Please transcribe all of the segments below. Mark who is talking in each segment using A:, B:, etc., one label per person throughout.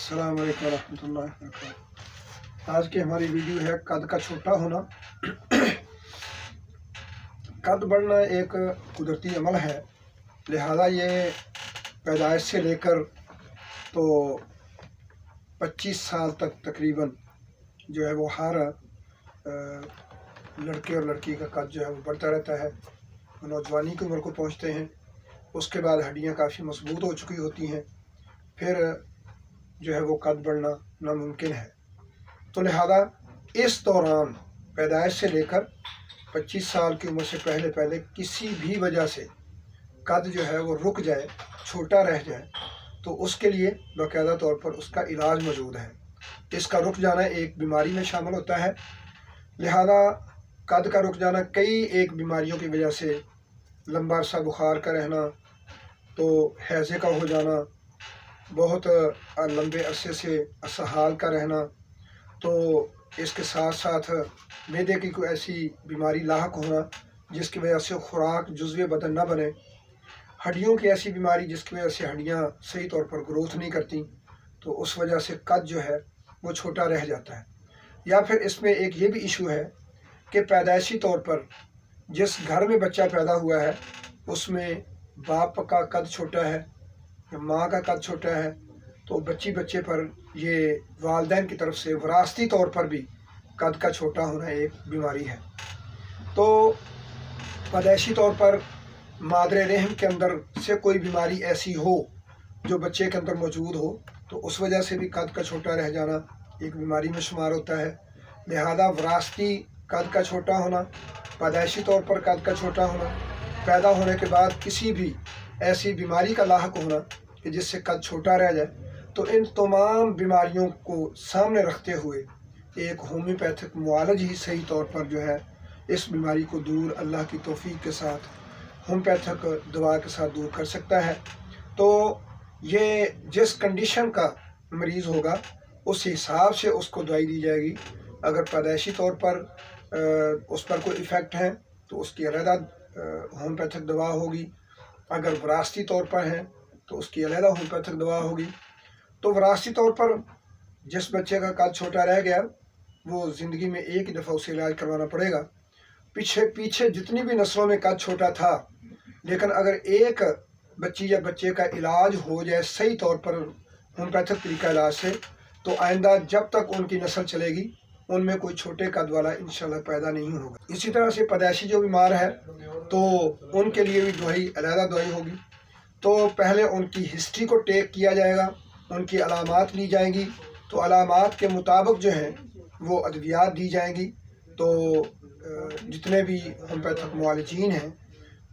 A: अस्सलाम वालेकुम रहमतुल्लाहि व बरकातहू। आज की हमारी वीडियो है कद का छोटा होना। कद बढ़ना एक कुदरती अमल है, लिहाजा ये पैदाइश से लेकर तो 25 साल तक तकरीबन जो है वो हर लड़के और लड़की का कद जो है वो बढ़ता रहता है। वो नौजवानी की उम्र को पहुँचते हैं, उसके बाद हड्डियाँ काफ़ी मजबूत हो चुकी होती हैं, फिर जो है वो कद बढ़ना नामुमकिन है। तो लिहाजा इस दौरान पैदाइश से लेकर 25 साल की उम्र से पहले पहले किसी भी वजह से कद जो है वो रुक जाए, छोटा रह जाए, तो उसके लिए बाकायदा तौर पर उसका इलाज मौजूद है। इसका रुक जाना एक बीमारी में शामिल होता है। लिहाजा कद का रुक जाना कई एक बीमारियों की वजह से, लंबा अरसा बुखार का रहना, तो हैज़े का हो जाना, बहुत लंबे अरसे से असहाल का रहना, तो इसके साथ साथ मैदे की कोई ऐसी बीमारी लाहक होना जिसकी वजह से खुराक जुज़्वे बदन न बने, हड्डियों की ऐसी बीमारी जिसकी वजह से हड्डियाँ सही तौर पर ग्रोथ नहीं करती, तो उस वजह से कद जो है वो छोटा रह जाता है। या फिर इसमें एक ये भी इशू है कि पैदाइशी तौर पर जिस घर में बच्चा पैदा हुआ है उसमें बाप का कद छोटा है या माँ का कद छोटा है, तो बच्चे पर ये वालिदैन की तरफ से विरासती तौर पर भी कद का छोटा होना एक बीमारी है। तो पैदाइशी तौर पर मादरे रहम के अंदर से कोई बीमारी ऐसी हो जो बच्चे के अंदर मौजूद हो, तो उस वजह से भी कद का छोटा रह जाना एक बीमारी में शुमार होता है। लिहाजा विरासती कद का छोटा होना, पैदाइशी तौर पर कद का छोटा होना, पैदा होने के बाद किसी भी ऐसी बीमारी का लाहक होना कि जिससे कद छोटा रह जाए, तो इन तमाम बीमारियों को सामने रखते हुए एक होम्योपैथिक मुआलज ही सही तौर पर जो है इस बीमारी को दूर अल्लाह की तौफीक के साथ होम्योपैथिक दवा के साथ दूर कर सकता है। तो ये जिस कंडीशन का मरीज़ होगा उस हिसाब से उसको दवाई दी जाएगी। अगर पैदाइशी तौर पर उस पर कोई इफ़ेक्ट है तो उसकी अलहदा होम्योपैथिक दवा होगी, अगर विरासती तौर पर है तो उसकी अलहदा होम्योपैथिक दवा होगी। तो विरासती तौर पर जिस बच्चे का कद छोटा रह गया वो ज़िंदगी में एक ही दफ़ा उसे इलाज करवाना पड़ेगा। पीछे जितनी भी नस्लों में कद छोटा था, लेकिन अगर एक बच्ची या बच्चे का इलाज हो जाए सही तौर पर होम्योपैथिक तरीका इलाज से, तो आइंदा जब तक उनकी नस्ल चलेगी उनमें कोई छोटे कद वाला इंशाल्लाह पैदा नहीं होगा। इसी तरह से पैदाइशी जो बीमार है तो उनके लिए भी दवाई अलहदा दवाई होगी। तो पहले उनकी हिस्ट्री को टेक किया जाएगा, उनकी अलामात ली जाएंगी, तो अलामात के मुताबिक जो है वो अद्वियात दी जाएंगी। तो जितने भी होम्योपैथिक मुआलिजीन हैं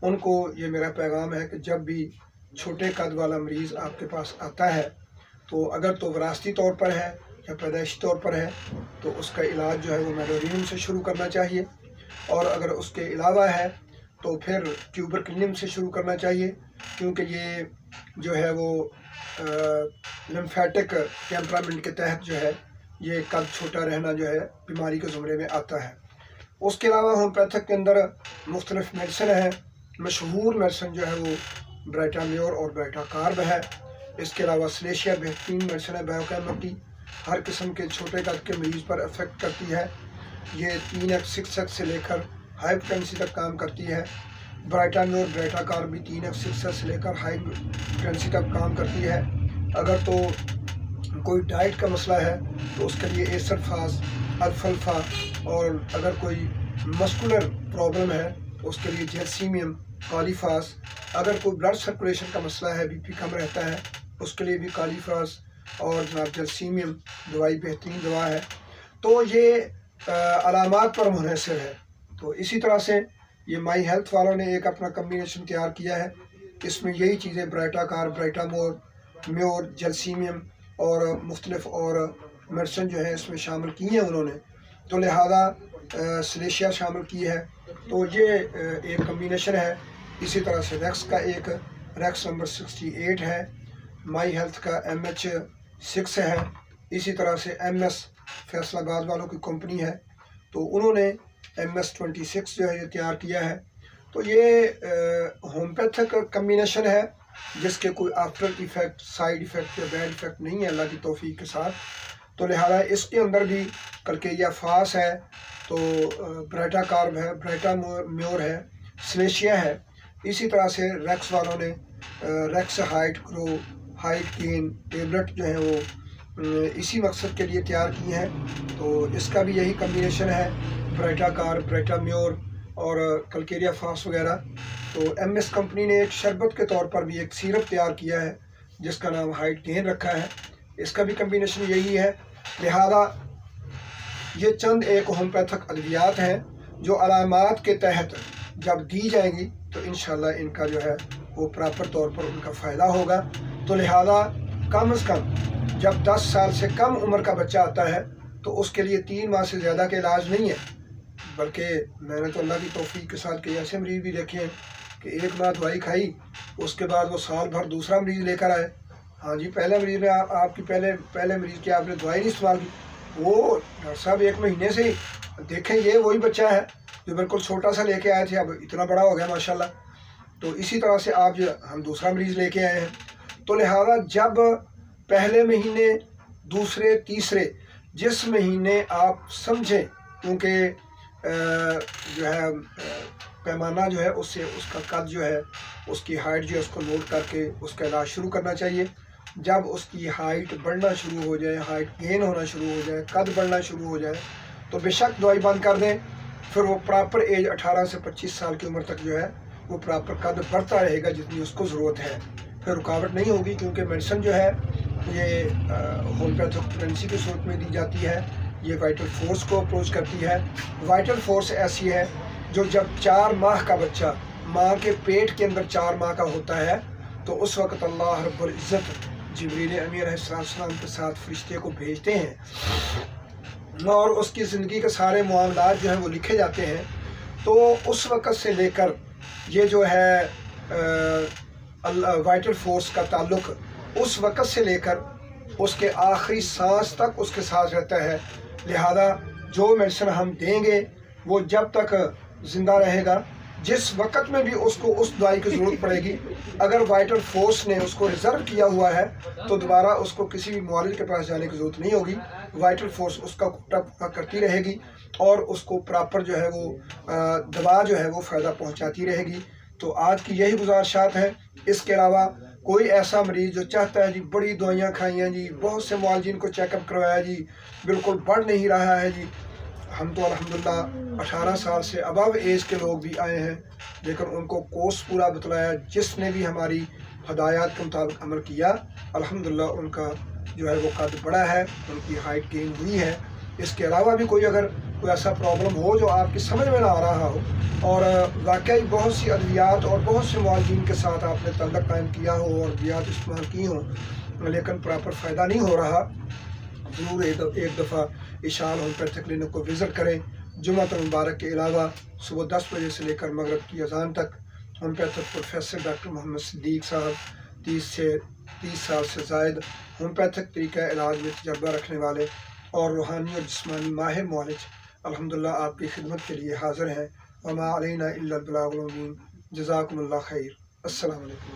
A: उनको ये मेरा पैगाम है कि जब भी छोटे कद वाला मरीज़ आपके पास आता है, तो अगर तो विरासती तौर पर है या पैदाइशी तौर पर है, तो उसका इलाज जो है वो मेडोरियम से शुरू करना चाहिए, और अगर उसके अलावा है तो फिर ट्यूबरकुलिन से शुरू करना चाहिए, क्योंकि ये जो है वो लिम्फेटिक टेम्परामेंट के तहत जो है ये कद छोटा रहना जो है बीमारी के ज़ुमरे में आता है। उसके अलावा होम्योपैथिक के अंदर मुख्तलिफ मेडिसिन है। मशहूर मेडिसिन जो है वो ब्राइटाम्योर और ब्राइटाकार्ब है। इसके अलावा सलेशिया बेहतरीन मेडिसिन है बायोकेमिक की, हर किस्म के छोटे कद के मरीज़ पर अफेक्ट करती है। ये 3x 6x से लेकर हाइपरटेंसी तक काम करती है। ब्राइटाम्योर ब्राइटाकार्ब भी 3x 6x से लेकर हाइपरटेंसी तक काम करती है। अगर तो कोई डाइट का मसला है तो उसके लिए एसरफास, अल्फल्फा, और अगर कोई मस्कुलर प्रॉब्लम है तो उसके लिए जैल्सीमियम, कालीफास, अगर कोई ब्लड सर्कुलेशन का मसला है, बीपी कम रहता है, उसके लिए भी कालीफास और जनाब जैल्सीमियम दवाई बेहतरीन दवा है। तो ये अलामात पर मुनहसर है। तो इसी तरह से ये माई हेल्थ वालों ने एक अपना कम्बिनेशन तैयार किया है। इसमें यही चीज़ें ब्राइटाकार्ब, ब्राइटाम्योर, जैल्सीमियम और मुख्तलिफ और मेडिसिन जो है इसमें शामिल की हैं उन्होंने। तो लिहाजा सलेशिया शामिल की है। तो ये एक कम्बिनेशन है। इसी तरह से रेक्स का एक रेक्स नंबर 68 है, माई हेल्थ का MH6 है। इसी तरह से MS फैसलाबाद वालों की कंपनी है, तो उन्होंने MS26 जो है ये तैयार किया है। तो ये होम्योपैथिक कम्बिनेशन है جس کے کوئی آفٹر ایفیکٹ، سائیڈ ایفیکٹ یا بیڈ ایفیکٹ نہیں ہے اللہ کی توفیق کے ساتھ. تو لہٰذا اس کے اندر بھی کلکیریا فاس ہے، تو برائٹا کارب ہے، برائٹا میور ہے، سلیشیا ہے. اسی طرح سے ریکس والوں نے ریکس ہائٹ گرو، ہائٹ گین ٹیبلٹ جو ہیں وہ اسی مقصد کے لیے تیار کی ہیں. تو اس کا بھی یہی کمبینیشن ہے، برائٹا کارب، برائٹا میور اور کلکیریا فاس وغیرہ. تو ایم ایس کمپنی نے ایک شربت کے طور پر بھی ایک سیرپ تیار کیا ہے جس کا نام ہائٹ گین رکھا ہے. اس کا بھی کمبینیشن یہی ہے. لہذا یہ چند ایک ہومیوپیتھک ادویات ہیں جو علامات کے تحت جب دی جائیں گی تو انشاءاللہ ان کا جو ہے وہ پراپر طور پر ان کا فائدہ ہوگا. تو لہذا کم از کم جب 10 سال سے کم عمر کا بچہ آتا ہے تو اس کے لیے 3 ماہ سے زیادہ کے علاج نہیں ہے، بلکہ میں نے تو اللہ کی توفیق کے ساتھ کئی ایسے مریض بھی دیکھے ہیں کہ 1 ماہ دوائی کھائی، اس کے بعد وہ سال بھر دوسرا مریض لے کر آئے. ہاں جی، پہلے مریض نے آپ کی پہلے مریض کی آپ نے دوائی نہیں استعمال کی. وہ ڈاکٹر صاحب 1 مہینے سے ہی دیکھیں یہ وہی بچہ ہے جو بالکل چھوٹا سا لے کے آئے تھے، اب اتنا بڑا ہو گیا ماشاءاللہ. تو اسی طرح سے آپ ہم دوسرا مریض لے کے آئے ہیں. تو لہذا جب پہلے مہینے، دوسرے، تیسرے، جس مہینے آپ سمجھیں، کیونکہ جو ہے پیمانہ جو ہے اس سے اس کا قد جو ہے، اس کی ہائٹ جو ہے اس کو نوٹ کر کے اس کا علاج شروع کرنا چاہیے. جب اس کی ہائٹ بڑھنا شروع ہو جائے، ہائٹ گین ہونا شروع ہو جائے، قد بڑھنا شروع ہو جائے تو بے شک دوائی بند کر دیں. پھر وہ پراپر ایج 18 سے 25 سال کی عمر تک جو ہے وہ پراپر قد بڑھتا رہے گا جتنی اس کو ضرورت ہے. پھر رکاوٹ نہیں ہوگی، کیونکہ میڈیسن جو ہے یہ ہومیوپیتھک پریگنینسی کی صورت میں دی جاتی ہے. یہ وائٹل فورس کو اپروچ کرتی ہے. وائٹل فورس ایسی ہے جو جب 4 ماہ کا بچہ ماں کے پیٹ کے اندر 4 ماہ کا ہوتا ہے تو اس وقت اللہ رب العزت جبریل امین علیہ السلام کے ساتھ فرشتے کو بھیجتے ہیں اور اس کی زندگی کے سارے معاملات جو ہیں وہ لکھے جاتے ہیں. تو اس وقت سے لے کر یہ جو ہے وائٹل فورس کا تعلق اس وقت سے لے کر اس کے آخری سانس تک اس کے ساتھ رہتا ہے. لہذا جو میڈیسن ہم دیں گے وہ جب تک زندہ رہے گا، جس وقت میں بھی اس کو اس دوائی کی ضرورت پڑے گی، اگر وائٹل فورس نے اس کو ریزرو کیا ہوا ہے تو دوبارہ اس کو کسی بھی معالج کے پاس جانے کی ضرورت نہیں ہوگی. وائٹل فورس اس کا کوٹا پورا کرتی رہے گی اور اس کو پراپر جو ہے وہ دوا جو ہے وہ فائدہ پہنچاتی رہے گی. تو آج کی یہی گزارشات ہیں. اس کے علاوہ کوئی ایسا مریض جو چاہتا ہے جی بڑی دوائیاں کھائی ہیں جی، بہت سے معالجین کو چیک اپ کروایا جی، بالکل بڑھ نہیں رہا ہے جی. ہم تو الحمدللہ 18 سال سے ابو ایج کے لوگ بھی آئے ہیں، لیکن ان کو کورس پورا بتلایا، جس نے بھی ہماری ہدایات کے مطابق عمل کیا الحمدللہ ان کا جو ہے وہ قد بڑا ہے، ان کی ہائٹ گین ہوئی ہے. اس کے علاوہ بھی کوئی ایسا پرابلم ہو جو آپ کی سمجھ میں نہ آ رہا ہو اور واقعی بہت سی ادویات اور بہت سے معالجین کے ساتھ آپ نے تعلق قائم کیا ہو اور ادویات استعمال کی ہوں لیکن پراپر فائدہ نہیں ہو رہا، ضرور ایک دفعہ اشال ہومیوپیتھک کلینک کو وزٹ کریں. جمعہ مبارک کے علاوہ صبح 10 بجے سے لے کر مغرب کی اذان تک ہومیوپیتھک پروفیسر ڈاکٹر محمد صدیق صاحب 30 سال سے زائد ہومیوپیتھک طریقہ علاج میں تجربہ رکھنے والے اور روحانی اور جسمانی ماہر معالج الحمدللہ آپ کی خدمت کے لیے حاضر ہیں. وما علینا الا البلاغ المبین. جزاکم اللہ خیر. السلام علیکم.